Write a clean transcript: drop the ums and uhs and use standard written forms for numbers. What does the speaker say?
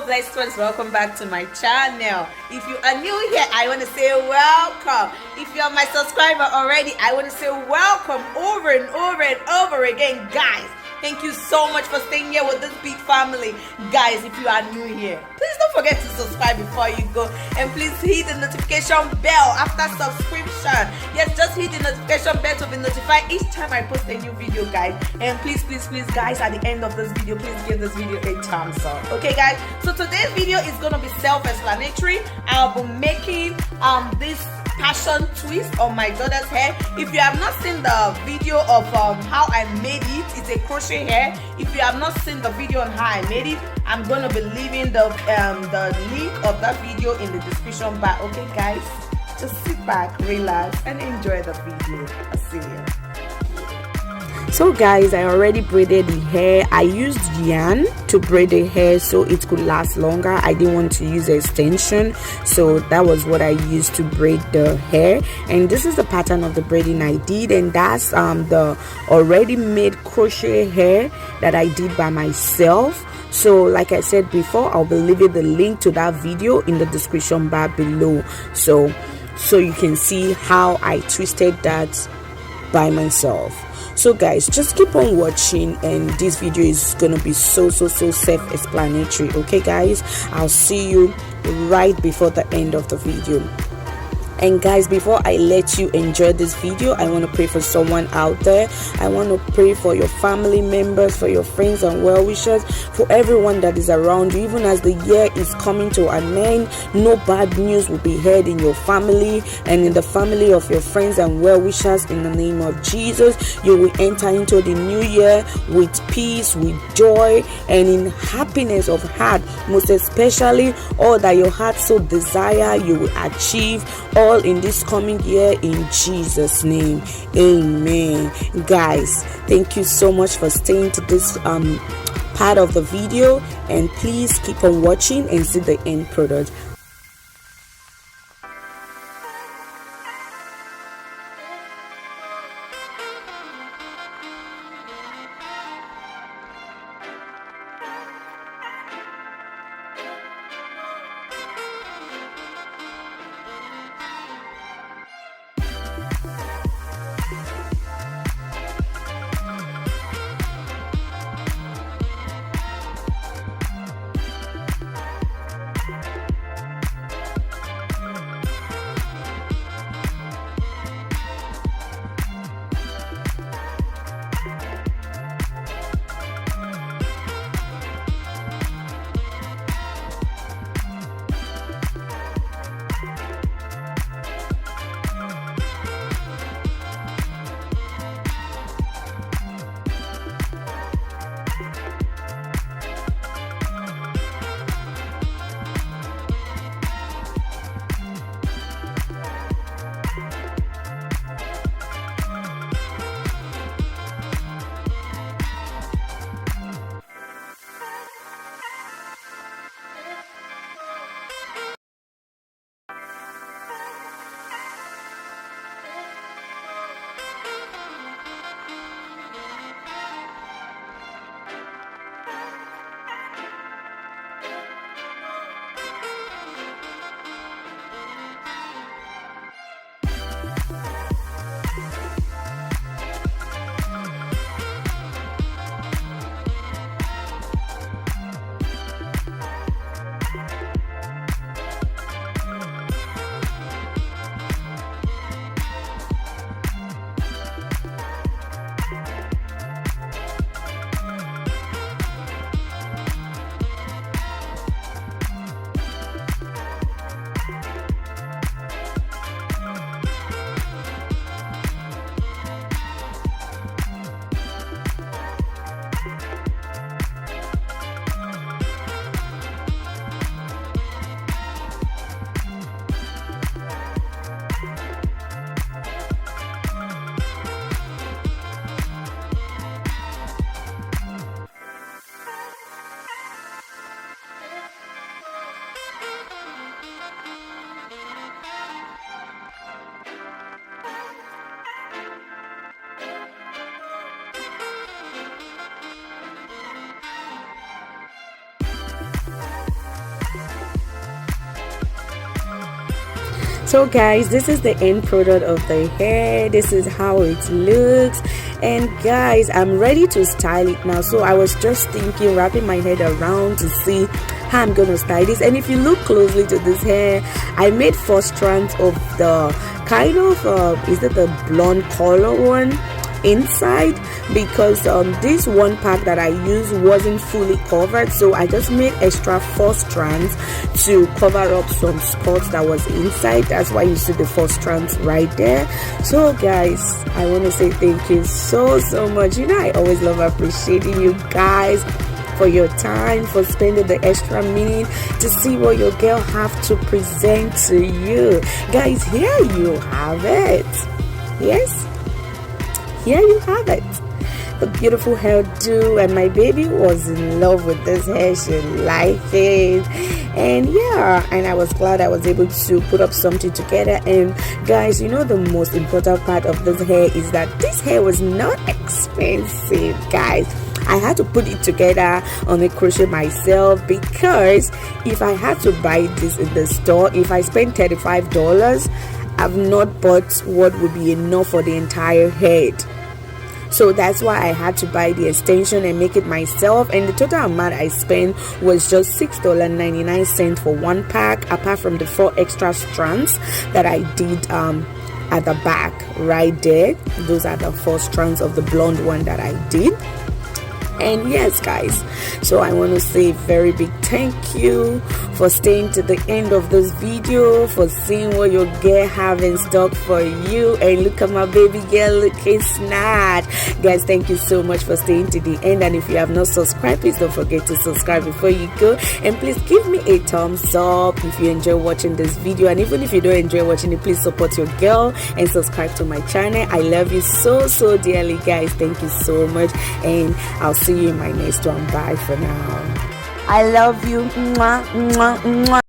blessed ones, welcome back to my channel. If you are new here, I want to say welcome. If you are my subscriber already, I want to say welcome over and over and over again. Guys, thank you so much for staying here with this big family. Guys, if you are new here, please don't forget to subscribe before you go, and please hit the notification bell after subscription. Yes, just hit the notification bell to be notified each time I post a new video, guys. And please guys, at the end of this video, please give this video a thumbs up. Okay guys, so today's video is gonna be self-explanatory. I'll be making this passion twist on my daughter's hair. If you have not seen the video of how I made it, it's a crochet hair. If you have not seen the video on how I made it, I'm gonna be leaving the link of that video in the description bar. Okay guys, just sit back, relax, and enjoy the video. I'll see you. So guys, I already braided the hair. I used yarn to braid the hair so it could last longer. I didn't want to use extension, so that was what I used to braid the hair. And this is the pattern of the braiding I did, and that's the already made crochet hair that I did by myself. So like I said before, I'll be leaving the link to that video in the description bar below, so you can see how I twisted that by myself. So guys, just keep on watching, and this video is gonna be so self-explanatory. Okay guys, I'll see you right before the end of the video. And guys, before I let you enjoy this video, I want to pray for someone out there. I want to pray for your family members, for your friends and well-wishers, for everyone that is around you. Even as the year is coming to an end, no bad news will be heard in your family and in the family of your friends and well-wishers. In the name of Jesus, you will enter into the new year with peace, with joy, and in happiness of heart. Most especially, all that your heart so desire, you will achieve all in this coming year in Jesus' name. Amen. Guys, thank you so much for staying to this part of the video, and please keep on watching and see the end product. So guys, this is the end product of the hair. This is how it looks. And guys, I'm ready to style it now. So I was just thinking, wrapping my head around to see how I'm gonna style this. And if you look closely to this hair, I made 4 strands of the kind of is it the blonde color one inside, because this one pack that I used wasn't fully covered, so I just made extra 4 strands to cover up some spots that was inside. That's why you see the 4 strands right there. So guys, I want to say thank you so much. You know, I always love appreciating you guys for your time, for spending the extra minute to see what your girl have to present to you. Guys, here you have it. Yes, here you have it, the beautiful hairdo. And my baby was in love with this hair. She liked it, and yeah, and I was glad I was able to put up something together. And guys, you know, the most important part of this hair is that this hair was not expensive, guys. I had to put it together on the crochet myself, because if I had to buy this in the store, if I spent $35, I've not bought what would be enough for the entire head. So that's why I had to buy the extension and make it myself, and the total amount I spent was just $6.99 for one pack, apart from the 4 extra strands that I did at the back right there. Those are the 4 strands of the blonde one that I did. And yes guys, so I want to say a very big thank you for staying to the end of this video, for seeing what your girl have in stock for you. And look at my baby girl looking snatch. Guys, thank you so much for staying to the end. And if you have not subscribed, please don't forget to subscribe before you go, and please give me a thumbs up if you enjoy watching this video. And even if you don't enjoy watching it, please support your girl and subscribe to my channel. I love you so dearly, guys. Thank you so much, and I'll see you in my next one. Bye for now. I love you. Mwah, mwah, mwah.